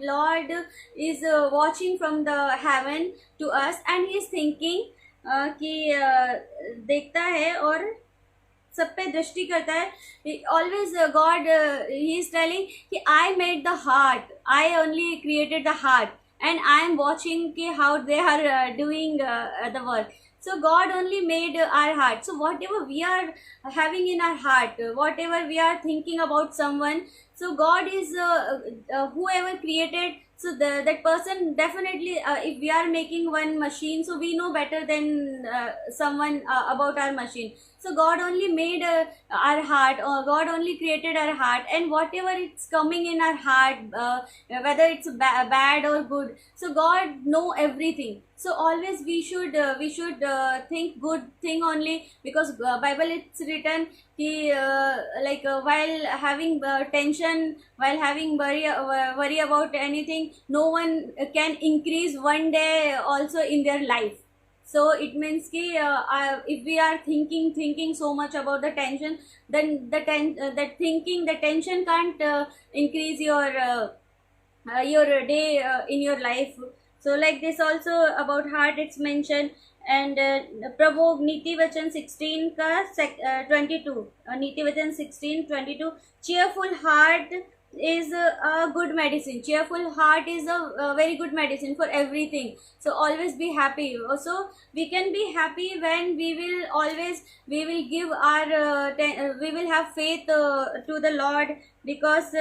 Lord is watching from the heaven to us, and he is thinking कि देखता है और सब पे दृष्टि करता है. Always God, he is telling कि I made the heart, I only created the heart, and I am watching कि how they are doing the work. So God only made our heart. So whatever we are having in our heart, whatever we are thinking about someone, so God is whoever created. So that person definitely, if we are making one machine, so we know better than someone about our machine. So God only made our heart, or God only created our heart, and whatever it's coming in our heart, whether it's bad or good, so God know everything. So always we should think good thing only, because Bible it's written कि while having tension, while having worry about anything, no one can increase one day also in their life. So it means कि if we are thinking so much about the tension, then the tension can't increase your day in your life. So like this also about heart it's mentioned. And प्रभोग नीति वचन 16 का 22, नीति वचन 16:22, cheerful heart is a good medicine. Cheerful heart is a very good medicine for everything. So always be happy. So we can be happy when we will give our we will have faith to the Lord, because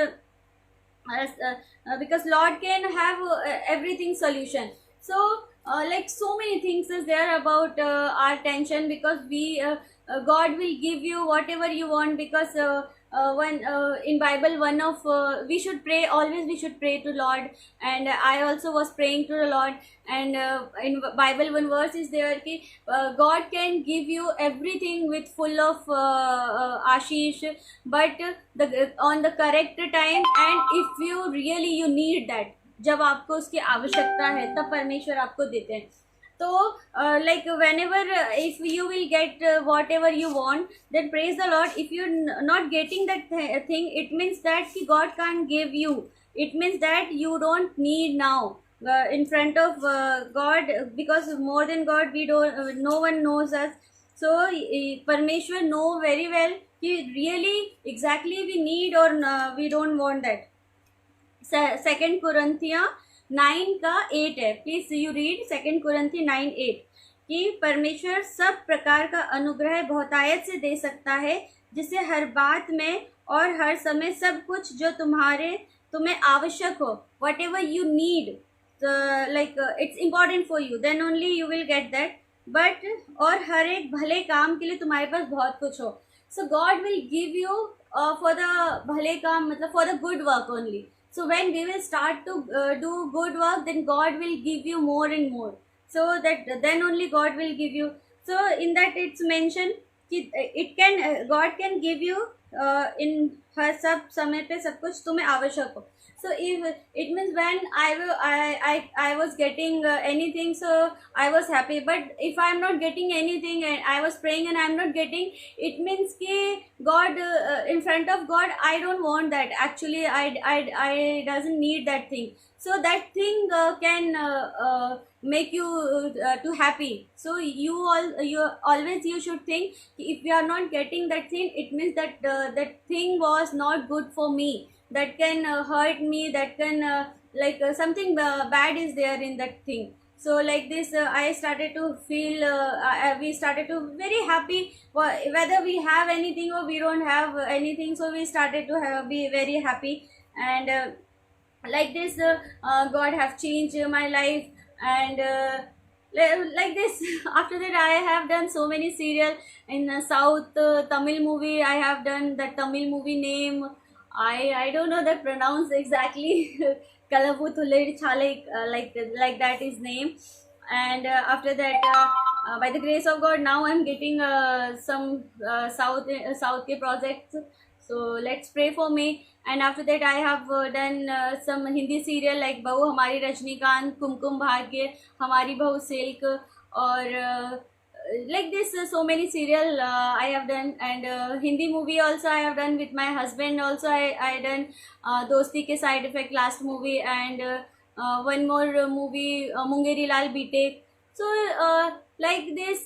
Lord can have everything solution. So like so many things is there about our tension, because God will give you whatever you want. Because when in Bible, one of we should pray, always we should pray to Lord. And I also was praying to the Lord. And in Bible one verse is there कि God can give you everything with full of ashish, but on the correct time, and if you really you need that, जब आपको उसकी आवश्यकता है तब परमेश्वर आपको देते हैं. तो like whenever if you will get whatever you want, then praise the Lord. If you're not getting that thing, it means that God can't give you. It means that you don't need now in front of God, because more than God we don't no one knows us. So परमेश्वर know very well कि really exactly we need or we don't want that. 2 Corinthians 9 का 8 है, please you read 2 कुरिन्थी 9:8 कि परमेश्वर सब प्रकार का अनुग्रह बहुतायत से दे सकता है, जिससे हर बात में और हर समय सब कुछ जो तुम्हें आवश्यक हो, what ever you need, like it's important for you, then only you will get that, but और हर एक भले काम के लिए तुम्हारे पास बहुत कुछ हो. So God will give you for the भले काम, मतलब for the good work only. So when we will start to do good work, then God will give you more and more, so that then only God will give you. So in that it's mentioned कि it can God can give you in हर सब समय पे सब कुछ तुम्हें आवश्यक हो. So if it means when I was getting anything, so I was happy, but if I am not getting anything and I was praying and I am not getting, it means कि God in front of God I don't want that, actually I doesn't need that thing. So that thing can make you too happy. So you always you should think if you are not getting that thing, it means that that thing was not good for me, that can hurt me, that can something bad is there in that thing. So like this I started to feel we started to very happy, whether we have anything or we don't have anything, so we started to be very happy. And like this God have changed my life. And like this after that I have done so many serial in south Tamil movie. I have done the Tamil movie name, I don't know the pronounce exactly. Kalavuthule Chale, like that is name. And after that by the grace of God now I'm getting some south ke projects, so let's pray for me. And after that I have done some Hindi serial like Bahu Hamari Rajnikant, Kumkum Bhagya, Hamari Bahu Silk, or like this so many serial I have done. And Hindi movie also I have done with my husband also. I done Dosti Ke Side Effect last movie, and one more movie Mungeri Lal B.Tech. So like this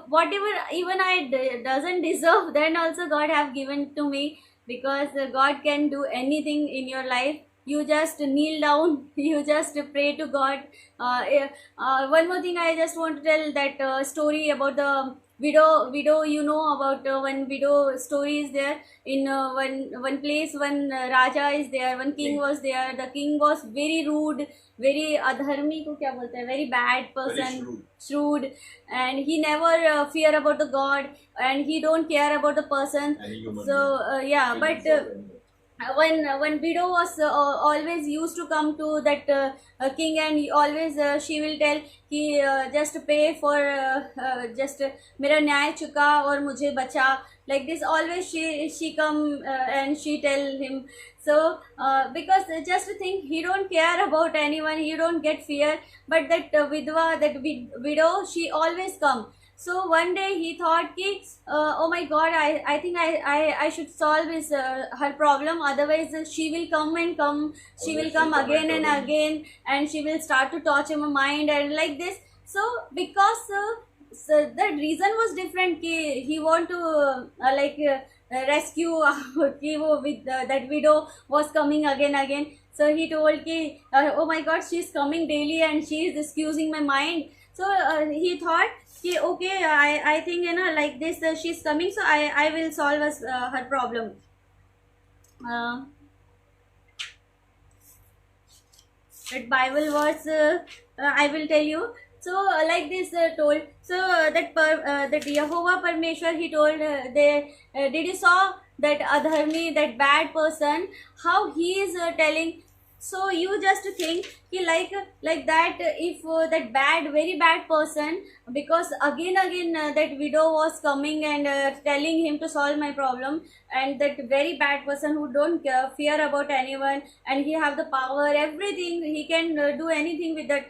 whatever even I doesn't deserve, then also God have given to me, because God can do anything in your life. You just kneel down, you just pray to God. One more thing I just want to tell, that story about the widow, you know about one widow story is there in one place. One raja is there, one king was there. The king was very rude, very adharmi ko kya bolte hai, very bad person, Very shrewd, and he never fear about the God, and he don't care about the person. Any human So yeah, being. but For anyone. when widow was always used to come to that king, and always she will tell कि just pay for just मेरा न्याय चुका और मुझे बचा, like this always she come and she tell him. So because just think he don't care about anyone, he don't get fear, but that vidwa, that widow, she always come. So one day he thought ki oh my God, I think I should solve her problem, otherwise she will come and come, she will come again and again, and she will start to torture my mind and like this. So because so the reason was different ki he want to rescue ki wo with that widow was coming again. So he told ki oh my God, she is coming daily and she is excusing my mind. So he thought कि okay, I think like this she's coming, so I will solve her problem. That Bible words I will tell you. So like this told. So that Yehovah Parmeshwar, he told did you saw that adharmi, that bad person, how he is telling. So you just think कि like that if that very bad person, because again that widow was coming and telling him to solve my problem, and that very bad person who don't fear about anyone, and he have the power, everything, he can do anything with that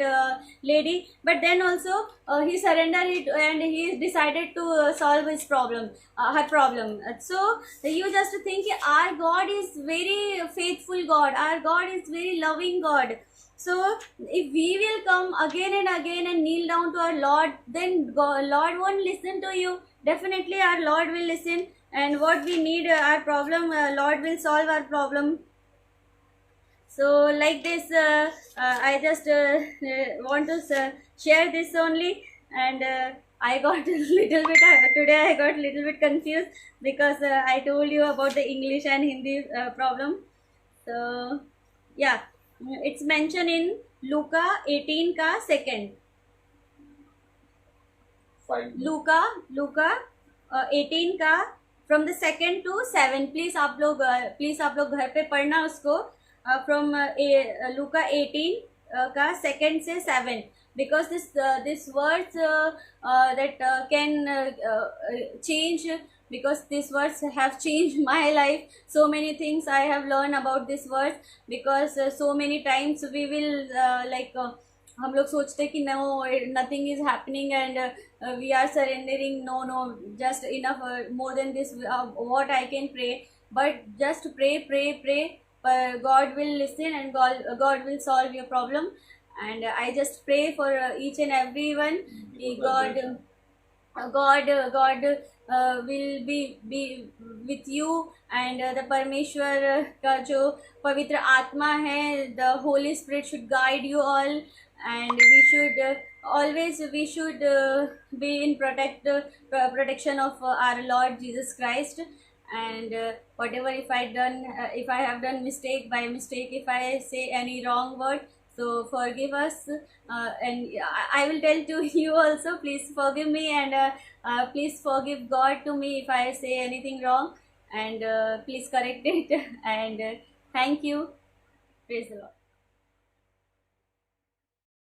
lady, but then also he surrendered it and he decided to solve his problem, her problem. So you just think our God is very faithful God, our God is very loving God. So if we will come again and again and kneel down to our Lord, then Lord won't listen to you. Definitely our Lord will listen, and what we need, our problem, Lord will solve our problem. So like this, I just want to share this only. And I got a little bit today. I got a little bit confused because I told you about the English and Hindi problem. So yeah, it's mentioned in Luka 18 ka second. 5. लूका 18 का from the second to 7. Please आप लोग घर पे पढ़ना उसको. From लूका 18 का second से 7, because this words that can change, because these words have changed my life. So many things I have learned about these words, because so many times we will हम लोग सोचते कि no, nothing is happening and we are surrendering. No no, just enough, more than this what I can pray. But just pray pray pray. God will listen, and God will solve your problem. And I just pray for each and everyone. God will be with you. And the परमेश्वर का जो पवित्र आत्मा है, the Holy Spirit should guide you all. And we should always be in protection of our Lord Jesus Christ. And whatever, if I have done mistake, by mistake, if I say any wrong word, so forgive us. And I will tell to you also, please forgive me. And please forgive God to me if I say anything wrong. And please correct it. And thank you. Praise the Lord.